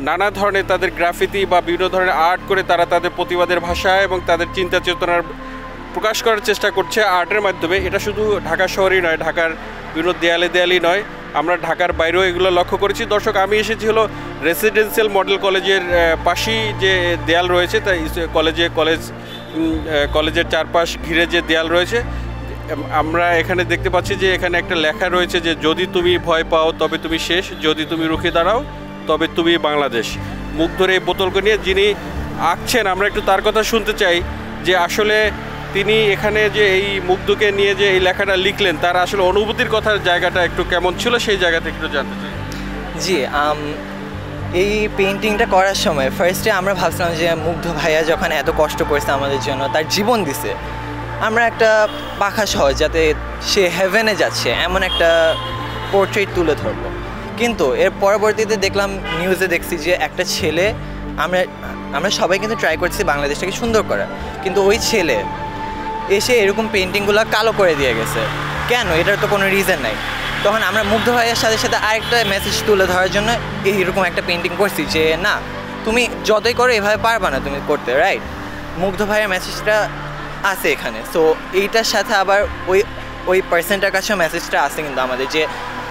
নানা ধরনের তাদের গ্রাফিতি বা বিভিন্ন ধরনের আর্ট করে তারা তাদের প্রতিবাদের ভাষা এবং তাদের চিন্তা চেতনার প্রকাশ করার চেষ্টা করছে আর্টের মাধ্যমে। এটা শুধু ঢাকা শহরেই নয়, ঢাকার বিভিন্ন দেয়ালেই নয়, আমরা ঢাকার বাইরেও এগুলো লক্ষ্য করেছি। দর্শক, আমি এসেছি হলো রেসিডেন্সিয়াল মডেল কলেজের পাশেই যে দেয়াল রয়েছে, তাই কলেজের চারপাশ ঘিরে যে দেয়াল রয়েছে, আমরা এখানে দেখতে পাচ্ছি যে এখানে একটা লেখা রয়েছে যে যদি তুমি ভয় পাও তবে তুমি শেষ, যদি তুমি রুখে দাঁড়াও তবে তুমি বাংলাদেশ। মুখ ধরে এই বোতলকে নিয়ে যিনি আঁকছেন, আমরা একটু তার কথা শুনতে চাই যে আসলে তিনি এখানে যে এই মুগ্ধকে নিয়ে যে এই লেখাটা লিখলেন তার আসলে অনুভূতির কথার জায়গাটা একটু কেমন ছিল, সেই জায়গাতে একটু জানতে চাই। জি, এই পেইন্টিংটা করার সময় ফার্স্টে আমরা ভাবছিলাম যে মুগ্ধ ভাইয়া যখন এত কষ্ট করছে আমাদের জন্য, তার জীবন দিছে, আমরা একটা পাখা সহ যাতে সে হেভেনে যাচ্ছে এমন একটা পোর্ট্রেট তুলে ধরবো। কিন্তু এর পরবর্তীতে দেখলাম, নিউজে দেখছি যে একটা ছেলে, আমরা সবাই কিন্তু ট্রাই করছি বাংলাদেশটাকে সুন্দর করার, কিন্তু ওই ছেলে এসে এরকম পেন্টিংগুলো কালো করে দিয়ে গেছে। কেন? এটার তো কোনো রিজন নাই। তখন আমরা মুগ্ধ ভাইয়ের সাথে সাথে আরেকটা মেসেজ তুলে ধরার জন্য এইরকম একটা পেন্টিং করছি যে না, তুমি যতই করো এভাবে পারবা না তুমি করতে, রাইট? মুগ্ধ ভাইয়ের মেসেজটা আছে এখানে। সো এইটার সাথে আবার ওই পার্সনটার কাছেও মেসেজটা আছে কিন্তু আমাদের, যে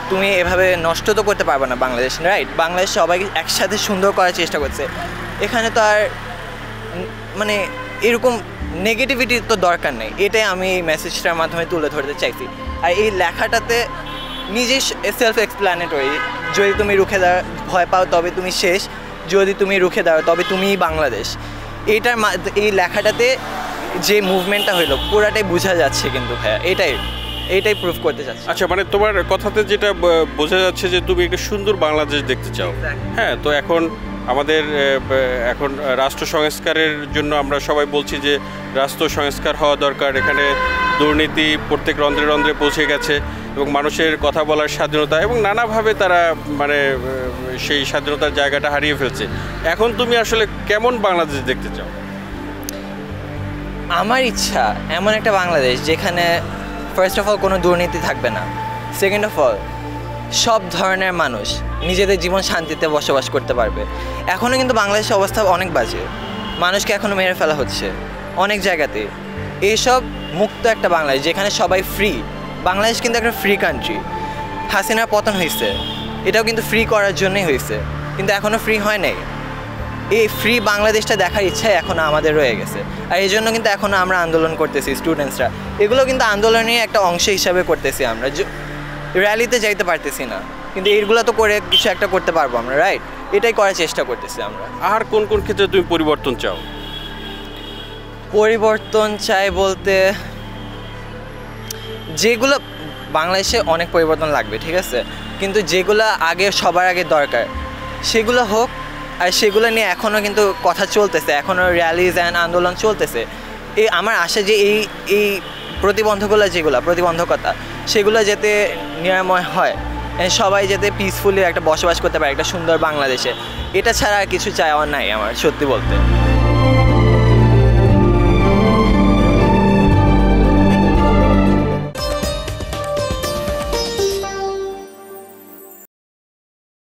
তুমি এভাবে নষ্ট তো করতে পারবে না বাংলাদেশ, রাইট? বাংলাদেশ সবাইকে একসাথে সুন্দর করার চেষ্টা করছে। এখানে তো আর মানে এরকম নেগেটিভিটির তো দরকার নেই। এটাই আমি এই মেসেজটার মাধ্যমে তুলে ধরতে চাইছি। আর এই লেখাটাতে নিজেই সেলফ এক্সপ্ল্যানেটরি, যদি তুমি রুখে দাঁড়াও ভয় পাও তবে তুমি শেষ, যদি তুমি রুখে দাঁড়াও তবে তুমিই বাংলাদেশ। এই লেখাটাতে যে মুভমেন্টটা হইলো পুরাটাই বোঝা যাচ্ছে কিন্তু ভাইয়া, এইটাই প্রুভ করতে চাচ্ছি। আচ্ছা, মানে তোমার কথাতে যেটা বোঝা যাচ্ছে যে তুমি একটা সুন্দর বাংলাদেশ দেখতে চাও। হ্যাঁ, তো এখন রাষ্ট্র সংস্কারের জন্য আমরা সবাই বলছি যে রাষ্ট্র সংস্কার হওয়া দরকার। এখানে দুর্নীতি প্রত্যেক রন্ধ্রে রন্ধ্রে পৌঁছে গেছে এবং মানুষের কথা বলার স্বাধীনতা এবং নানাভাবে তারা মানে সেই স্বাধীনতার জায়গাটা হারিয়ে ফেলছে। এখন তুমি আসলে কেমন বাংলাদেশ দেখতে চাও? আমার ইচ্ছা এমন একটা বাংলাদেশ যেখানে ফার্স্ট অফ অল কোনো দুর্নীতি থাকবে না, সেকেন্ড অফ অল সব ধরনের মানুষ নিজেদের জীবন শান্তিতে বসবাস করতে পারবে। এখনও কিন্তু বাংলাদেশের অবস্থা অনেক বাজে, মানুষকে এখনও মেরে ফেলা হচ্ছে অনেক জায়গাতে। এইসব মুক্ত একটা বাংলাদেশ যেখানে সবাই ফ্রি। বাংলাদেশ কিন্তু একটা ফ্রি কান্ট্রি। হাসিনার পতন হয়েছে, এটাও কিন্তু ফ্রি করার জন্যই হয়েছে, কিন্তু এখনও ফ্রি হয় নাই। এই ফ্রি বাংলাদেশটা দেখার ইচ্ছাই এখনও আমাদের রয়ে গেছে। আর এই জন্য কিন্তু এখনও আমরা আন্দোলন করতেছি, স্টুডেন্টসরা। এগুলো কিন্তু আন্দোলনের একটা অংশ হিসাবে করতেছি আমরা। র্যালিতে যাইতে পারতেছি না, কিন্তু এইগুলো তো করে কিছু একটা করতে পারবো আমরা, রাইট? এটাই করার চেষ্টা করতেছি আমরা। আর কোন কোন ক্ষেত্রে তুমি পরিবর্তন চাও? পরিবর্তন চাই বলতে, যেগুলো বাংলাদেশে অনেক পরিবর্তন লাগবে, ঠিক আছে, কিন্তু যেগুলো সবার আগে দরকার সেগুলো হোক। আর সেগুলো নিয়ে এখনও কিন্তু কথা চলতেছে, এখনও র্যালিজ অ্যান্ড আন্দোলন চলতেছে। আমার আশা যে এই প্রতিবন্ধকতা সেগুলো যাতে নিরাময় হয়, সবাই যাতে পিসফুলি একটা বসবাস করতে পারে একটা সুন্দর বাংলাদেশে। এটা ছাড়া আর কিছু চাওয়ার নাই আমার, সত্যি বলতে।